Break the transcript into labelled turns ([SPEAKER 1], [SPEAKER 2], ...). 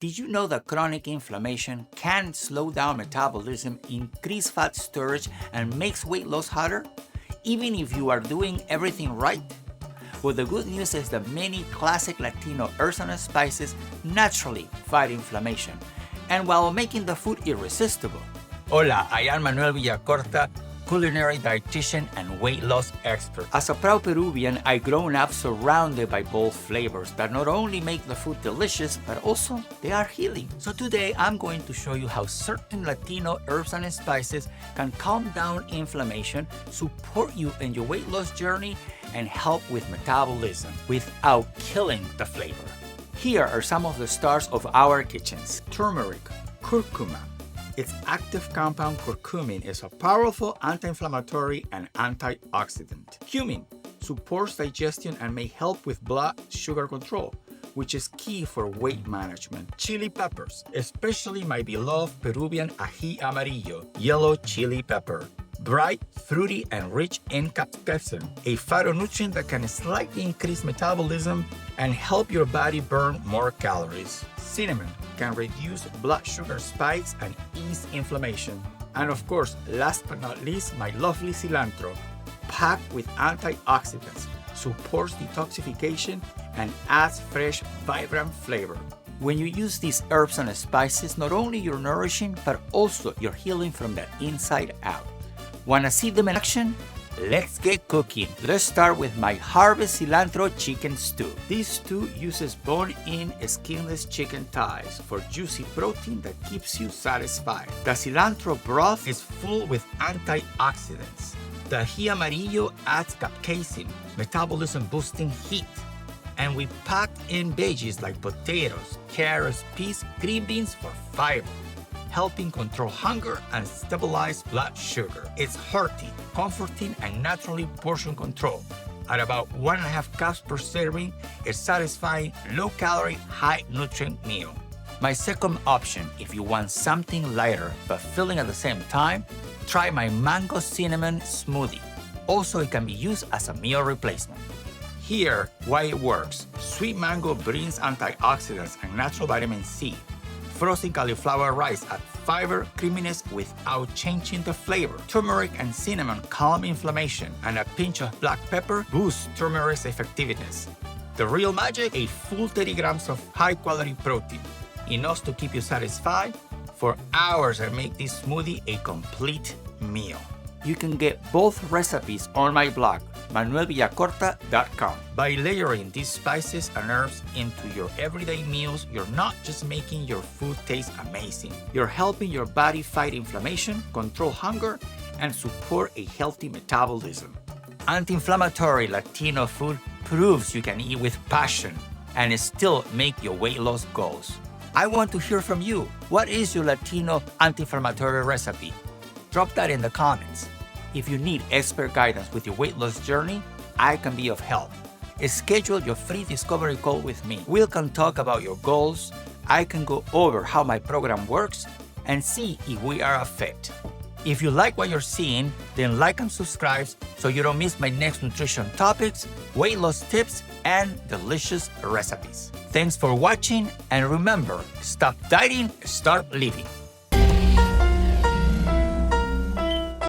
[SPEAKER 1] Did you know that chronic inflammation can slow down metabolism, increase fat storage, and makes weight loss harder, even if you are doing everything right? Well, the good news is that many classic Latino herbs and spices naturally fight inflammation, and while making the food irresistible. Hola, I am Manuel Villacorta, culinary dietitian and weight loss expert. As a proud Peruvian, I've grown up surrounded by bold flavors that not only make the food delicious, but also they are healing. So today, I'm going to show you how certain Latino herbs and spices can calm down inflammation, support you in your weight loss journey, and help with metabolism without killing the flavor. Here are some of the stars of our kitchens. Turmeric, curcuma. Its active compound curcumin is a powerful anti-inflammatory and antioxidant. Cumin supports digestion and may help with blood sugar control, which is key for weight management. Chili peppers, especially my beloved Peruvian ají amarillo, yellow chili pepper. Bright, fruity, and rich in capsaicin, a phytonutrient that can slightly increase metabolism and help your body burn more calories. Cinnamon can reduce blood sugar spikes and ease inflammation. And of course, last but not least, my lovely cilantro, packed with antioxidants, supports detoxification and adds fresh, vibrant flavor. When you use these herbs and spices, not only you're nourishing, but also you're healing from the inside out. Wanna see them in action? Let's get cooking. Let's start with my Harvest Cilantro Chicken Stew. This stew uses bone-in, skinless chicken thighs for juicy protein that keeps you satisfied. The cilantro broth is full with antioxidants. The ají amarillo adds capsaicin, metabolism-boosting heat. And we packed in veggies like potatoes, carrots, peas, green beans for fiber, helping control hunger and stabilize blood sugar. It's hearty, comforting, and naturally portion control. At about 1.5 cups per serving, a satisfying, low-calorie, high-nutrient meal. My second option, if you want something lighter but filling at the same time, try my mango cinnamon smoothie. Also, it can be used as a meal replacement. Here, why it works. Sweet mango brings antioxidants and natural vitamin C. Frozen cauliflower rice add fiber, creaminess without changing the flavor. Turmeric and cinnamon calm inflammation, and a pinch of black pepper boosts turmeric's effectiveness. The real magic, a full 30 grams of high-quality protein, enough to keep you satisfied for hours and make this smoothie a complete meal. You can get both recipes on my blog, manuelvillacorta.com. By layering these spices and herbs into your everyday meals, you're not just making your food taste amazing. You're helping your body fight inflammation, control hunger, and support a healthy metabolism. Anti-inflammatory Latino food proves you can eat with passion and still make your weight loss goals. I want to hear from you. What is your Latino anti-inflammatory recipe? Drop that in the comments. If you need expert guidance with your weight loss journey, I can be of help. Schedule your free discovery call with me. We can talk about your goals. I can go over how my program works and see if we are a fit. If you like what you're seeing, then like and subscribe so you don't miss my next nutrition topics, weight loss tips, and delicious recipes. Thanks for watching, and remember, stop dieting, start living.